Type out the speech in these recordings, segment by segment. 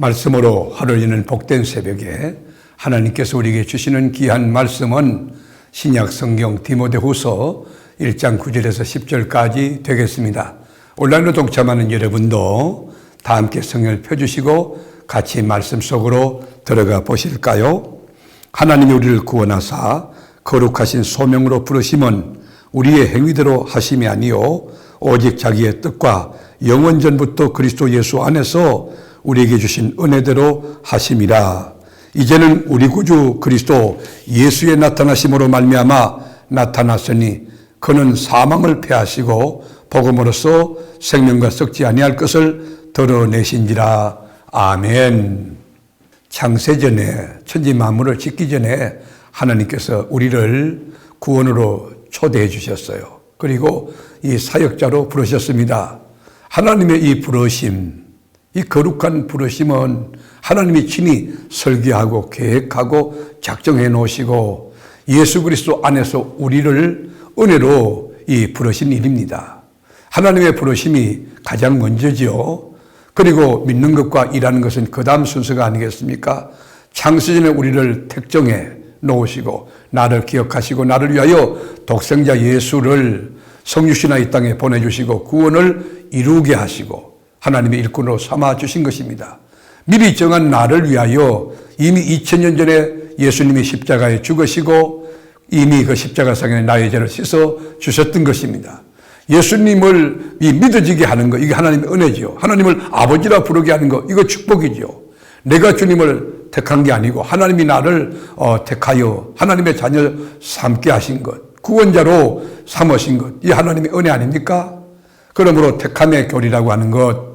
말씀으로 하루를 여는 복된 새벽에 하나님께서 우리에게 주시는 귀한 말씀은 신약 성경 디모데후서 1장 9절에서 10절까지 되겠습니다. 온라인으로 동참하는 여러분도 다 함께 성경을 펴주시고 같이 말씀 속으로 들어가 보실까요? 하나님이 우리를 구원하사 거룩하신 소명으로 부르심은 우리의 행위대로 하심이 아니요 오직 자기의 뜻과 영원전부터 그리스도 예수 안에서 우리에게 주신 은혜대로 하심이라. 이제는 우리 구주 그리스도 예수의 나타나심으로 말미암아 나타났으니 그는 사망을 패하시고 복음으로써 생명과 썩지 아니할 것을 드러내신지라. 아멘. 창세전에 천지 만물을 짓기 전에 하나님께서 우리를 구원으로 초대해 주셨어요. 그리고 이 사역자로 부르셨습니다. 하나님의 이 부르심, 이 거룩한 부르심은 하나님이 친히 설계하고 계획하고 작정해 놓으시고 예수 그리스도 안에서 우리를 은혜로 이 부르신 일입니다. 하나님의 부르심이 가장 먼저지요. 그리고 믿는 것과 일하는 것은 그 다음 순서가 아니겠습니까? 창세전에 우리를 택정해 놓으시고 나를 기억하시고 나를 위하여 독생자 예수를 성육신하 이 땅에 보내주시고 구원을 이루게 하시고 하나님의 일꾼으로 삼아주신 것입니다. 미리 정한 나를 위하여 이미 2000년 전에 예수님이 십자가에 죽으시고 이미 그 십자가상에 나의 죄를 씻어 주셨던 것입니다. 예수님을 믿어지게 하는 것, 이게 하나님의 은혜지요. 하나님을 아버지라 부르게 하는 것, 이거 축복이죠. 내가 주님을 택한 게 아니고 하나님이 나를 택하여 하나님의 자녀 삼게 하신 것, 구원자로 삼으신 것, 이 하나님의 은혜 아닙니까? 그러므로 택함의 교리라고 하는 것,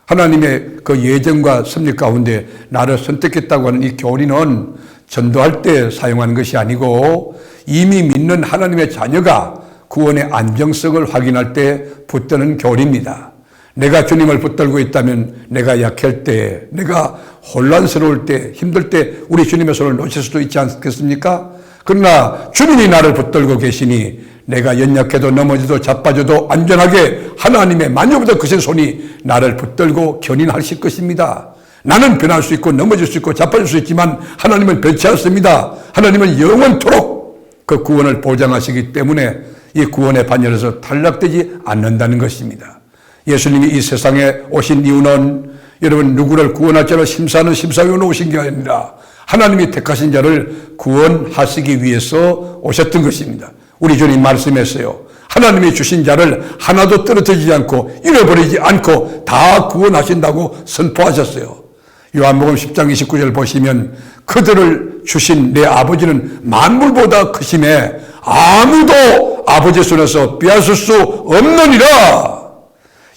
하나님의 그 예정과 섭리 가운데 나를 선택했다고 하는 이 교리는 전도할 때 사용하는 것이 아니고 이미 믿는 하나님의 자녀가 구원의 안정성을 확인할 때 붙드는 교리입니다. 내가 주님을 붙들고 있다면 내가 약할 때, 내가 혼란스러울 때, 힘들 때 우리 주님의 손을 놓칠 수도 있지 않겠습니까? 그러나 주님이 나를 붙들고 계시니 내가 연약해도 넘어져도 자빠져도 안전하게 하나님의 만유보다 크신 손이 나를 붙들고 견인하실 것입니다. 나는 변할 수 있고 넘어질 수 있고 자빠질 수 있지만 하나님은 변치 않습니다. 하나님은 영원토록 그 구원을 보장하시기 때문에 이 구원의 반열에서 탈락되지 않는다는 것입니다. 예수님이 이 세상에 오신 이유는 여러분 누구를 구원할 자를 심사하는 심사위원으로 오신 게 아니라 하나님이 택하신 자를 구원하시기 위해서 오셨던 것입니다. 우리 주님 말씀했어요. 하나님이 주신 자를 하나도 떨어뜨리지 않고 잃어버리지 않고 다 구원하신다고 선포하셨어요. 요한복음 10장 29절 보시면 그들을 주신 내 아버지는 만물보다 크심에 아무도 아버지 손에서 빼앗을 수 없느니라.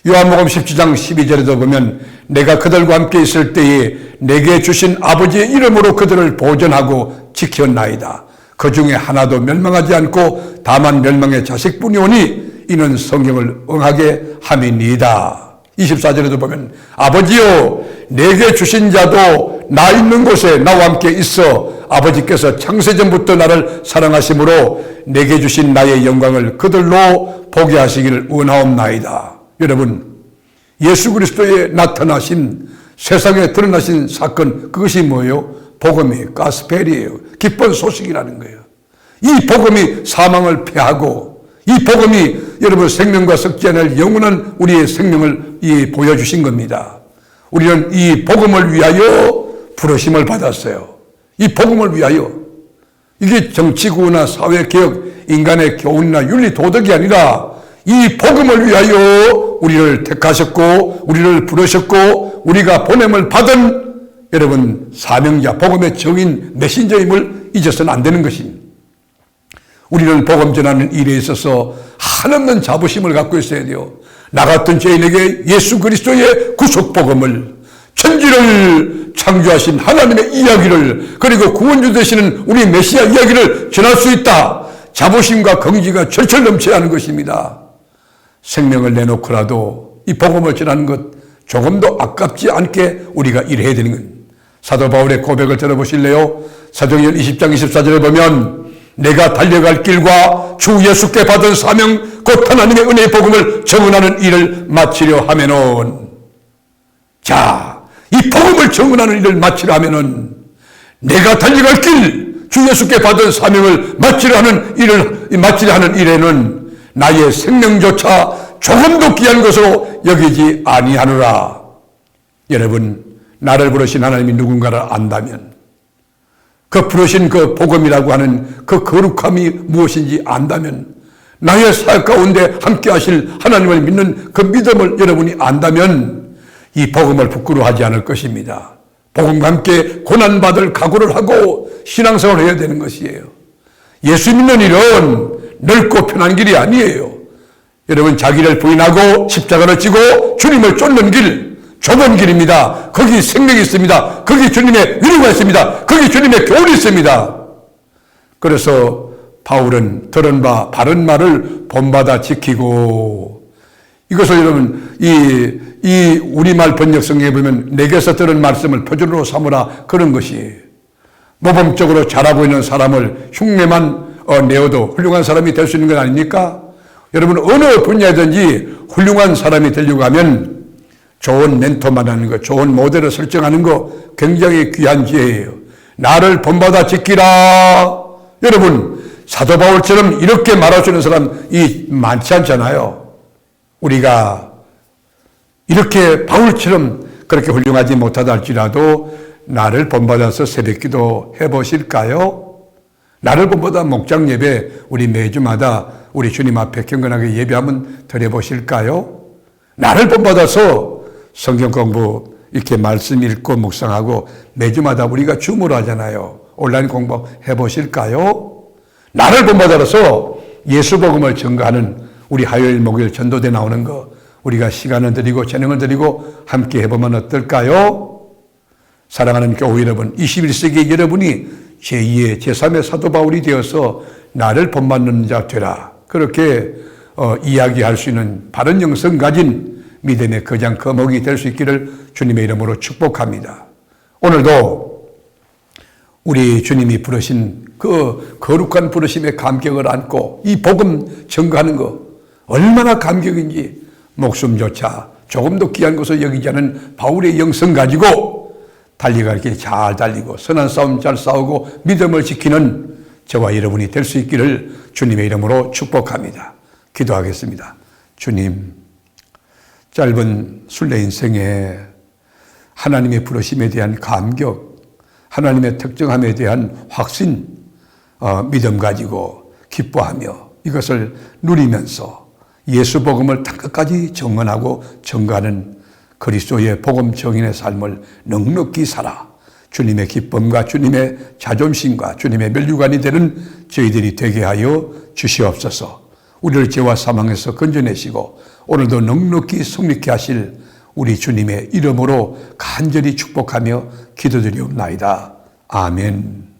요한복음 17장 12절에도 보면 내가 그들과 함께 있을 때에 내게 주신 아버지의 이름으로 그들을 보존하고 지켰나이다. 그 중에 하나도 멸망하지 않고 다만 멸망의 자식뿐이 오니 이는 성경을 응하게 함이니이다. 24절에도 보면 아버지여 내게 주신 자도 나 있는 곳에 나와 함께 있어 아버지께서 창세전부터 나를 사랑하심으로 내게 주신 나의 영광을 그들로 보게 하시기를 원하옵나이다. 여러분 예수 그리스도의 나타나신 세상에 드러나신 사건 그것이 뭐예요? 복음이 가스펠이에요. 기쁜 소식이라는 거예요. 이 복음이 사망을 패하고 이 복음이 여러분 생명과 썩지 않을 영원한 우리의 생명을 보여주신 겁니다. 우리는 이 복음을 위하여 부르심을 받았어요. 이 복음을 위하여. 이게 정치구나 사회개혁, 인간의 교훈이나 윤리, 도덕이 아니라 이 복음을 위하여 우리를 택하셨고 우리를 부르셨고 우리가 보냄을 받은 여러분 사명자, 복음의 정인, 메신저임을 잊어서는 안 되는 것입니다. 우리는 복음 전하는 일에 있어서 한없는 자부심을 갖고 있어야 돼요. 나 같은 죄인에게 예수 그리스도의 구속 복음을, 천지를 창조하신 하나님의 이야기를, 그리고 구원주 되시는 우리 메시아 이야기를 전할 수 있다. 자부심과 긍지가 철철 넘쳐야 하는 것입니다. 생명을 내놓고라도 이 복음을 전하는 것 조금도 아깝지 않게 우리가 일해야 되는 것. 사도 바울의 고백을 들어보실래요? 사도행전 20장 24절에 보면 내가 달려갈 길과 주 예수께 받은 사명 곧 하나님의 은혜의 복음을 증언하는 일을 마치려 하면은 자 이 복음을 증언하는 일을 마치려 하면은 내가 달려갈 길, 주 예수께 받은 사명을 마치려 하는 일에는 나의 생명조차 조금도 귀한 것으로 여기지 아니하노라. 여러분, 나를 부르신 하나님이 누군가를 안다면, 그 부르신 그 복음이라고 하는 그 거룩함이 무엇인지 안다면, 나의 사역 가운데 함께 하실 하나님을 믿는 그 믿음을 여러분이 안다면 이 복음을 부끄러워하지 않을 것입니다. 복음과 함께 고난받을 각오를 하고 신앙생활을 해야 되는 것이에요. 예수 믿는 일은 넓고 편한 길이 아니에요. 여러분, 자기를 부인하고 십자가를 지고 주님을 쫓는 길, 좁은 길입니다. 거기 생명이 있습니다. 거기 주님의 위로가 있습니다. 거기 주님의 교훈이 있습니다. 그래서 바울은 들은 바 바른 말을 본받아 지키고, 이것을 여러분 이 우리말 번역 성경에 보면 내게서 들은 말씀을 표준으로 삼으라, 그런 것이 모범적으로 잘하고 있는 사람을 흉내만 내어도 훌륭한 사람이 될 수 있는 건 아닙니까? 여러분, 어느 분야든지 훌륭한 사람이 되려고 하면 좋은 멘토 만나는 것, 좋은 모델을 설정하는 것 굉장히 귀한 지혜예요. 나를 본받아 지키라. 여러분, 사도 바울처럼 이렇게 말할 수 있는 사람이 많지 않잖아요. 우리가 이렇게 바울처럼 그렇게 훌륭하지 못하다 할지라도 나를 본받아서 새벽기도 해보실까요? 나를 본받아 목장 예배 우리 매주마다 우리 주님 앞에 경건하게 예배 한번 드려보실까요? 나를 본받아서 성경 공부 이렇게 말씀 읽고 묵상하고 매주마다 우리가 줌으로 하잖아요. 온라인 공부 해보실까요? 나를 본받아서 예수 복음을 전가하는 우리 화요일 목요일 전도대 나오는 거 우리가 시간을 드리고 재능을 드리고 함께 해보면 어떨까요? 사랑하는 교회 여러분, 21세기 여러분이 제2의 제3의 사도 바울이 되어서 나를 본받는 자 되라, 그렇게 이야기할 수 있는 바른 영성 가진 믿음의 거장 거목이 될 수 있기를 주님의 이름으로 축복합니다. 오늘도 우리 주님이 부르신 그 거룩한 부르심의 감격을 안고 이 복음 전가하는 거 얼마나 감격인지 목숨조차 조금도 귀한 것을 여기지 않은 바울의 영성 가지고 달려갈 길 잘 달리고 선한 싸움 잘 싸우고 믿음을 지키는 저와 여러분이 될 수 있기를 주님의 이름으로 축복합니다. 기도하겠습니다. 주님, 짧은 순례 인생에 하나님의 부르심에 대한 감격, 하나님의 특정함에 대한 확신, 믿음 가지고 기뻐하며 이것을 누리면서 예수 복음을 땅끝까지 증언하고 전가하는 그리스도의 복음 증인의 삶을 넉넉히 살아 주님의 기쁨과 주님의 자존심과 주님의 면류관이 되는 저희들이 되게 하여 주시옵소서. 우리를 죄와 사망에서 건져내시고 오늘도 넉넉히 승리케 하실 우리 주님의 이름으로 간절히 축복하며 기도드리옵나이다. 아멘.